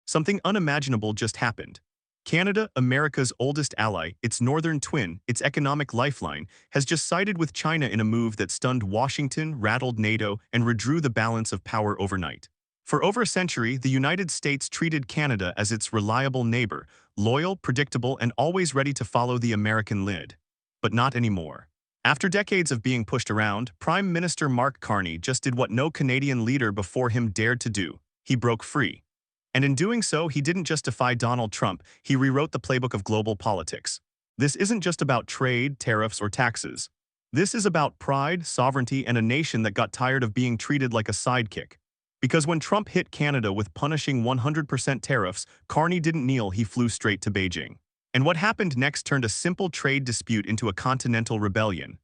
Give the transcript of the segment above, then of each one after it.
Something unimaginable just happened. Canada, America's oldest ally, its northern twin, its economic lifeline, has just sided with China in a move that stunned Washington, rattled NATO, and redrew the balance of power overnight. For over a century, the United States treated Canada as its reliable neighbor, loyal, predictable, and always ready to follow the American lead. But not anymore. After decades of being pushed around, Prime Minister Mark Carney just did what no Canadian leader before him dared to do. He broke free. And in doing so, he didn't just defy Donald Trump, he rewrote the playbook of global politics. This isn't just about trade, tariffs, or taxes. This is about pride, sovereignty, and a nation that got tired of being treated like a sidekick. Because when Trump hit Canada with punishing 100% tariffs, Carney didn't kneel, he flew straight to Beijing. And what happened next turned a simple trade dispute into a continental rebellion.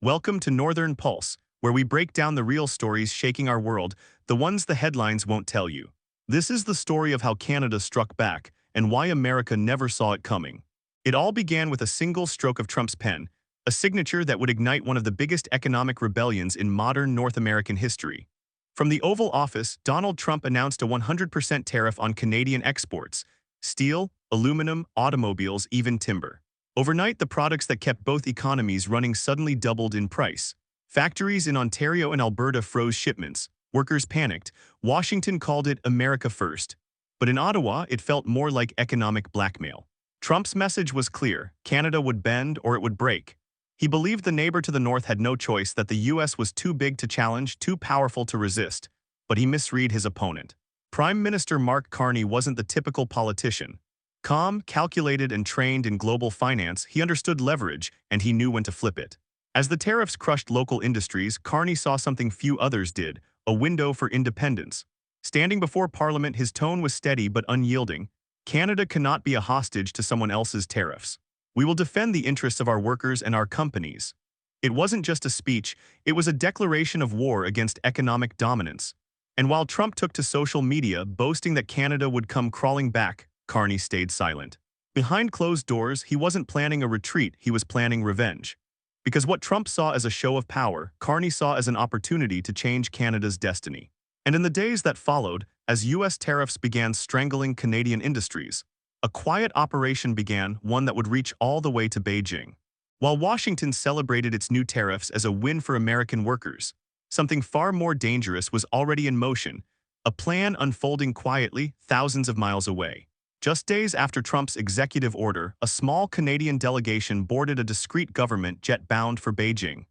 Welcome to Northern Pulse, where we break down the real stories shaking our world, the ones the headlines won't tell you. This is the story of how Canada struck back and why America never saw it coming. It all began with a single stroke of Trump's pen, a signature that would ignite one of the biggest economic rebellions in modern North American history. From the Oval Office, Donald Trump announced a 100% tariff on Canadian exports: steel, aluminum, automobiles, even timber. Overnight, the products that kept both economies running suddenly doubled in price. Factories in Ontario and Alberta froze shipments. Workers panicked. Washington called it America first. But in Ottawa, it felt more like economic blackmail. Trump's message was clear: Canada would bend or it would break. He believed the neighbor to the north had no choice, that the U.S. was too big to challenge, too powerful to resist. But he misread his opponent. Prime Minister Mark Carney wasn't the typical politician. Calm, calculated, and trained in global finance, he understood leverage, and he knew when to flip it. As the tariffs crushed local industries, Carney saw something few others did: a window for independence. Standing before Parliament, his tone was steady but unyielding. Canada cannot be a hostage to someone else's tariffs. We will defend the interests of our workers and our companies. It wasn't just a speech, it was a declaration of war against economic dominance. And while Trump took to social media boasting that Canada would come crawling back, Carney stayed silent. Behind closed doors, he wasn't planning a retreat, he was planning revenge. Because what Trump saw as a show of power, Carney saw as an opportunity to change Canada's destiny. And in the days that followed, as U.S. tariffs began strangling Canadian industries, a quiet operation began, one that would reach all the way to Beijing. While Washington celebrated its new tariffs as a win for American workers, something far more dangerous was already in motion, a plan unfolding quietly, thousands of miles away. Just days after Trump's executive order, a small Canadian delegation boarded a discreet government jet bound for Beijing.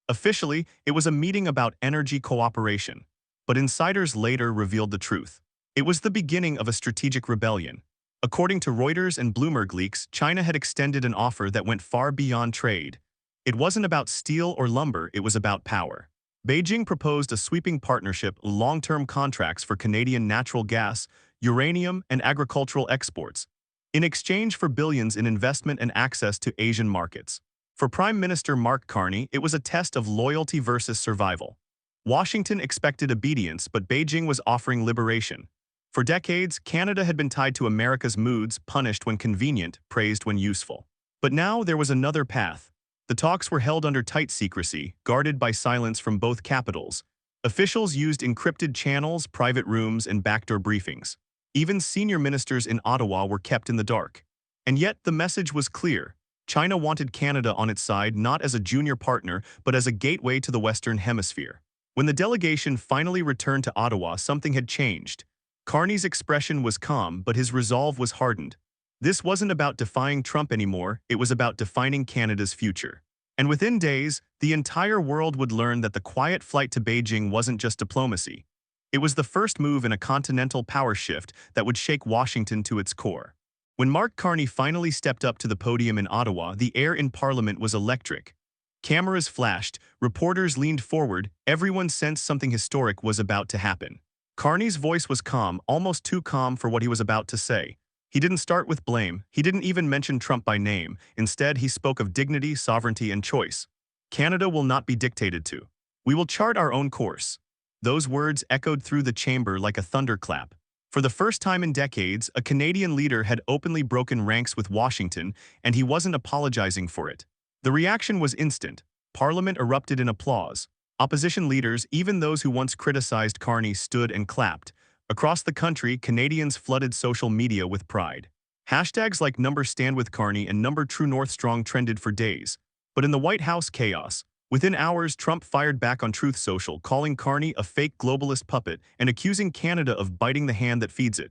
Officially, it was a meeting about energy cooperation, but insiders later revealed the truth. It was the beginning of a strategic rebellion. According to Reuters and Bloomberg leaks, China had extended an offer that went far beyond trade. It wasn't about steel or lumber, it was about power. Beijing proposed a sweeping partnership, long-term contracts for Canadian natural gas, uranium, and agricultural exports, in exchange for billions in investment and access to Asian markets. For Prime Minister Mark Carney, it was a test of loyalty versus survival. Washington expected obedience, but Beijing was offering liberation. For decades, Canada had been tied to America's moods, punished when convenient, praised when useful. But now there was another path. The talks were held under tight secrecy, guarded by silence from both capitals. Officials used encrypted channels, private rooms, and backdoor briefings. Even senior ministers in Ottawa were kept in the dark. And yet the message was clear. China wanted Canada on its side, not as a junior partner, but as a gateway to the Western Hemisphere. When the delegation finally returned to Ottawa, something had changed. Carney's expression was calm, but his resolve was hardened. This wasn't about defying Trump anymore, it was about defining Canada's future. And within days, the entire world would learn that the quiet flight to Beijing wasn't just diplomacy. It was the first move in a continental power shift that would shake Washington to its core. When Mark Carney finally stepped up to the podium in Ottawa, the air in Parliament was electric. Cameras flashed, reporters leaned forward, everyone sensed something historic was about to happen. Carney's voice was calm, almost too calm for what he was about to say. He didn't start with blame, he didn't even mention Trump by name. Instead, he spoke of dignity, sovereignty, and choice. Canada will not be dictated to. We will chart our own course. Those words echoed through the chamber like a thunderclap. For the first time in decades, a Canadian leader had openly broken ranks with Washington, and he wasn't apologizing for it. The reaction was instant. Parliament erupted in applause. Opposition leaders, even those who once criticized Carney, stood and clapped. Across the country, Canadians flooded social media with pride. Hashtags like number stand with Carney and number true north strong trended for days. But in the White House chaos, within hours Trump fired back on Truth Social, calling Carney a fake globalist puppet and accusing Canada of biting the hand that feeds it.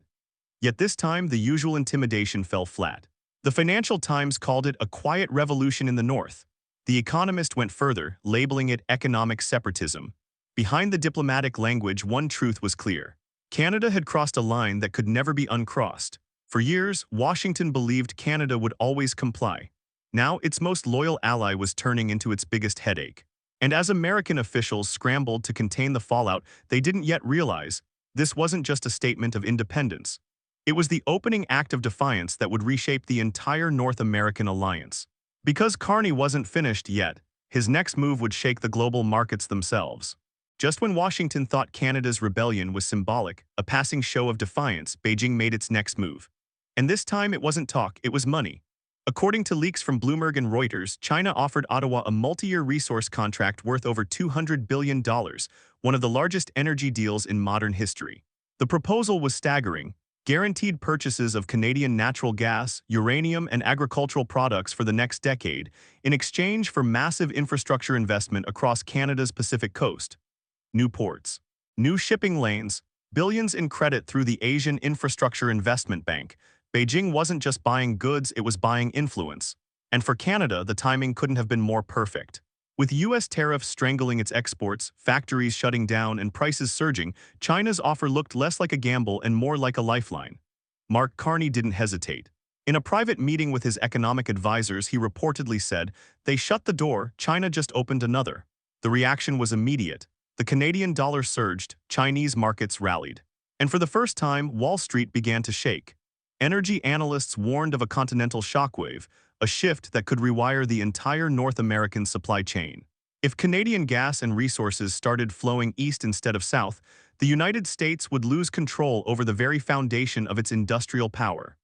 Yet this time, the usual intimidation fell flat. The Financial Times called it a quiet revolution in the North. The Economist went further, labeling it economic separatism. Behind the diplomatic language, one truth was clear. Canada had crossed a line that could never be uncrossed. For years, Washington believed Canada would always comply. Now, its most loyal ally was turning into its biggest headache. And as American officials scrambled to contain the fallout, they didn't yet realize this wasn't just a statement of independence. It was the opening act of defiance that would reshape the entire North American alliance. Because Carney wasn't finished yet, his next move would shake the global markets themselves. Just when Washington thought Canada's rebellion was symbolic, a passing show of defiance, Beijing made its next move. And this time it wasn't talk, it was money. According to leaks from Bloomberg and Reuters, China offered Ottawa a multi-year resource contract worth over $200 billion, one of the largest energy deals in modern history. The proposal was staggering: guaranteed purchases of Canadian natural gas, uranium, and agricultural products for the next decade, in exchange for massive infrastructure investment across Canada's Pacific coast. New ports, new shipping lanes, billions in credit through the Asian Infrastructure Investment Bank. Beijing wasn't just buying goods, it was buying influence. And for Canada, the timing couldn't have been more perfect. With U.S. tariffs strangling its exports, factories shutting down, and prices surging, China's offer looked less like a gamble and more like a lifeline. Mark Carney didn't hesitate. In a private meeting with his economic advisors, he reportedly said, "They shut the door, China just opened another." The reaction was immediate. The Canadian dollar surged, Chinese markets rallied. And for the first time, Wall Street began to shake. Energy analysts warned of a continental shockwave, a shift that could rewire the entire North American supply chain. If Canadian gas and resources started flowing east instead of south, the United States would lose control over the very foundation of its industrial power.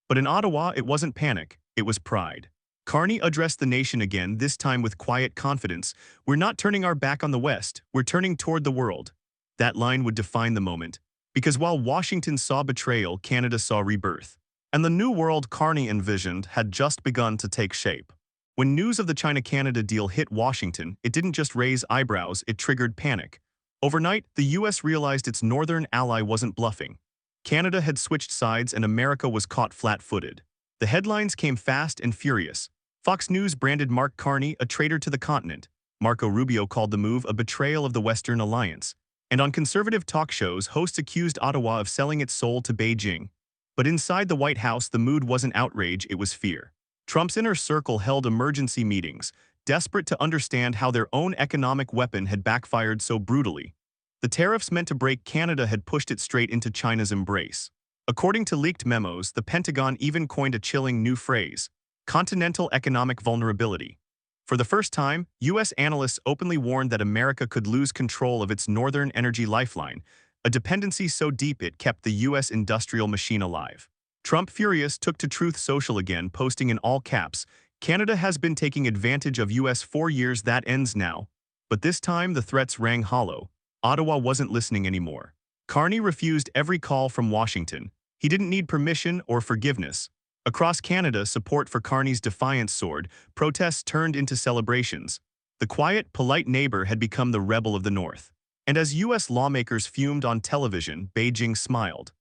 But in Ottawa, it wasn't panic, it was pride. Carney addressed the nation again, this time with quiet confidence. "We're not turning our back on the West, we're turning toward the world." That line would define the moment. Because while Washington saw betrayal, Canada saw rebirth. And the new world Carney envisioned had just begun to take shape. When news of the China-Canada deal hit Washington, it didn't just raise eyebrows, it triggered panic. Overnight, the U.S. realized its northern ally wasn't bluffing. Canada had switched sides and America was caught flat-footed. The headlines came fast and furious. Fox News branded Mark Carney a traitor to the continent. Marco Rubio called the move a betrayal of the Western alliance. And on conservative talk shows, hosts accused Ottawa of selling its soul to Beijing. But inside the White House, the mood wasn't outrage, it was fear. Trump's inner circle held emergency meetings, desperate to understand how their own economic weapon had backfired so brutally. The tariffs meant to break Canada had pushed it straight into China's embrace. According to leaked memos, the Pentagon even coined a chilling new phrase: continental economic vulnerability. For the first time, U.S. analysts openly warned that America could lose control of its northern energy lifeline, a dependency so deep it kept the U.S. industrial machine alive. Trump, furious, took to Truth Social again, posting in all caps, "Canada has been taking advantage of U.S. 4 years, that ends now." But this time, the threats rang hollow. Ottawa wasn't listening anymore. Carney refused every call from Washington. He didn't need permission or forgiveness. Across Canada, support for Carney's defiance soared, protests turned into celebrations. The quiet, polite neighbor had become the rebel of the North. And as U.S. lawmakers fumed on television, Beijing smiled.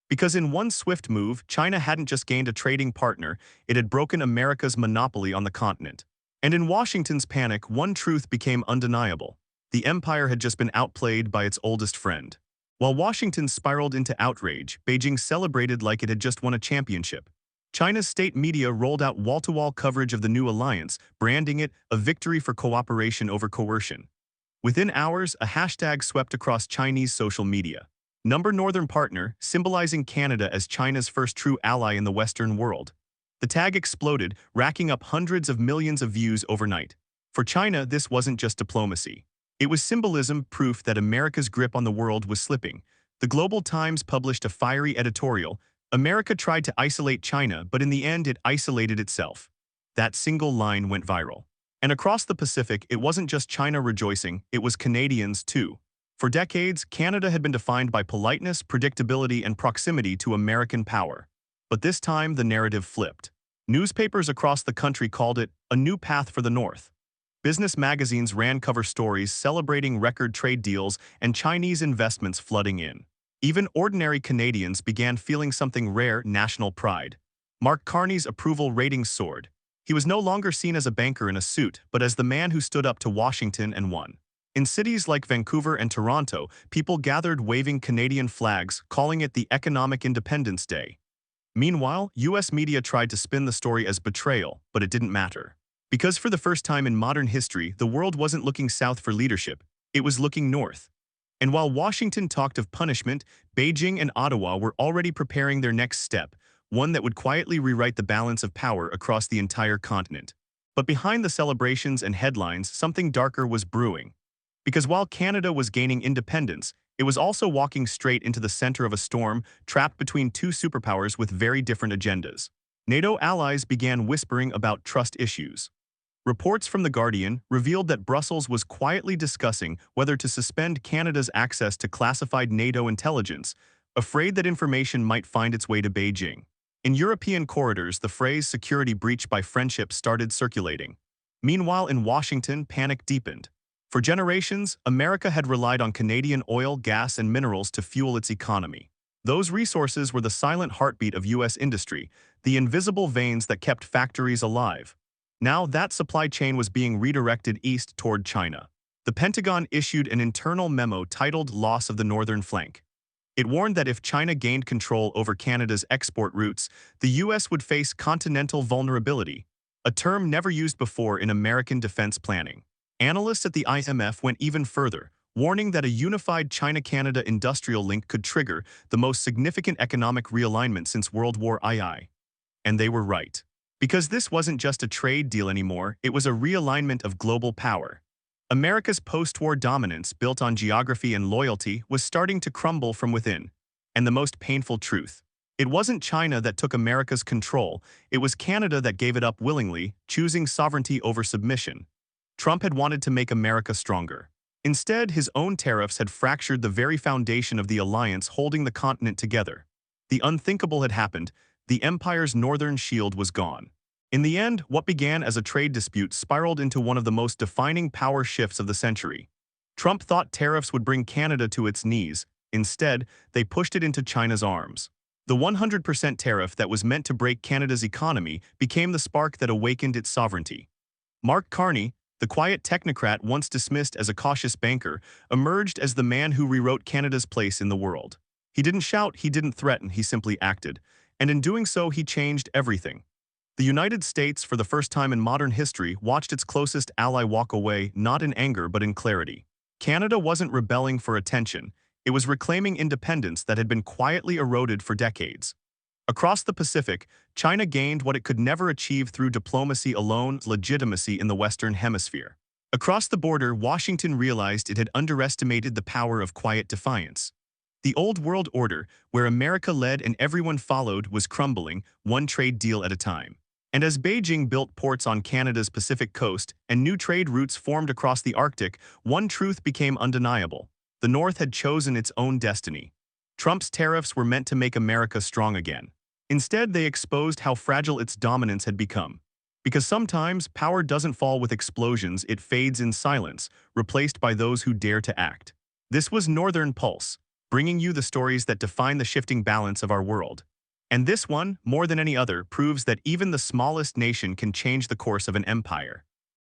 Because in one swift move, China hadn't just gained a trading partner, it had broken America's monopoly on the continent. And in Washington's panic, one truth became undeniable: the empire had just been outplayed by its oldest friend. While Washington spiraled into outrage, Beijing celebrated like it had just won a championship. China's state media rolled out wall-to-wall coverage of the new alliance, branding it a victory for cooperation over coercion. Within hours, a hashtag swept across Chinese social media: Number Northern Partner, symbolizing Canada as China's first true ally in the Western world. The tag exploded, racking up hundreds of millions of views overnight. For China, this wasn't just diplomacy. It was symbolism, proof that America's grip on the world was slipping. The Global Times published a fiery editorial: "America tried to isolate China, but in the end it isolated itself." That single line went viral. And across the Pacific, it wasn't just China rejoicing, it was Canadians too. For decades, Canada had been defined by politeness, predictability, and proximity to American power. But this time, the narrative flipped. Newspapers across the country called it a new path for the North. Business magazines ran cover stories celebrating record trade deals and Chinese investments flooding in. Even ordinary Canadians began feeling something rare: national pride. Mark Carney's approval ratings soared. He was no longer seen as a banker in a suit, but as the man who stood up to Washington and won. In cities like Vancouver and Toronto, people gathered waving Canadian flags, calling it the Economic Independence Day. Meanwhile, US media tried to spin the story as betrayal, but it didn't matter. Because for the first time in modern history, the world wasn't looking south for leadership, it was looking north. And while Washington talked of punishment, Beijing and Ottawa were already preparing their next step, one that would quietly rewrite the balance of power across the entire continent. But behind the celebrations and headlines, something darker was brewing. Because while Canada was gaining independence, it was also walking straight into the center of a storm, trapped between two superpowers with very different agendas. NATO allies began whispering about trust issues. Reports from The Guardian revealed that Brussels was quietly discussing whether to suspend Canada's access to classified NATO intelligence, afraid that information might find its way to Beijing. In European corridors, the phrase "security breach by friendship" started circulating. Meanwhile, in Washington, panic deepened. For generations, America had relied on Canadian oil, gas, and minerals to fuel its economy. Those resources were the silent heartbeat of US industry, the invisible veins that kept factories alive. Now that supply chain was being redirected east toward China. The Pentagon issued an internal memo titled "Loss of the Northern Flank." It warned that if China gained control over Canada's export routes, the US would face continental vulnerability, a term never used before in American defense planning. Analysts at the IMF went even further, warning that a unified China-Canada industrial link could trigger the most significant economic realignment since World War II. And they were right. Because this wasn't just a trade deal anymore, it was a realignment of global power. America's post-war dominance, built on geography and loyalty, was starting to crumble from within. And the most painful truth: it wasn't China that took America's control, it was Canada that gave it up willingly, choosing sovereignty over submission. Trump had wanted to make America stronger. Instead, his own tariffs had fractured the very foundation of the alliance holding the continent together. The unthinkable had happened. The empire's northern shield was gone. In the end, what began as a trade dispute spiraled into one of the most defining power shifts of the century. Trump thought tariffs would bring Canada to its knees. Instead, they pushed it into China's arms. The 100% tariff that was meant to break Canada's economy became the spark that awakened its sovereignty. Mark Carney, the quiet technocrat once dismissed as a cautious banker, emerged as the man who rewrote Canada's place in the world. He didn't shout, he didn't threaten, he simply acted. And in doing so, he changed everything. The United States, for the first time in modern history, watched its closest ally walk away, not in anger but in clarity. Canada wasn't rebelling for attention, it was reclaiming independence that had been quietly eroded for decades. Across the Pacific, China gained what it could never achieve through diplomacy alone: legitimacy in the Western Hemisphere. Across the border, Washington realized it had underestimated the power of quiet defiance. The old world order, where America led and everyone followed, was crumbling, one trade deal at a time. And as Beijing built ports on Canada's Pacific coast and new trade routes formed across the Arctic, one truth became undeniable: the North had chosen its own destiny. Trump's tariffs were meant to make America strong again. Instead, they exposed how fragile its dominance had become. Because sometimes power doesn't fall with explosions, it fades in silence, replaced by those who dare to act. This was Northern Pulse, bringing you the stories that define the shifting balance of our world. And this one, more than any other, proves that even the smallest nation can change the course of an empire.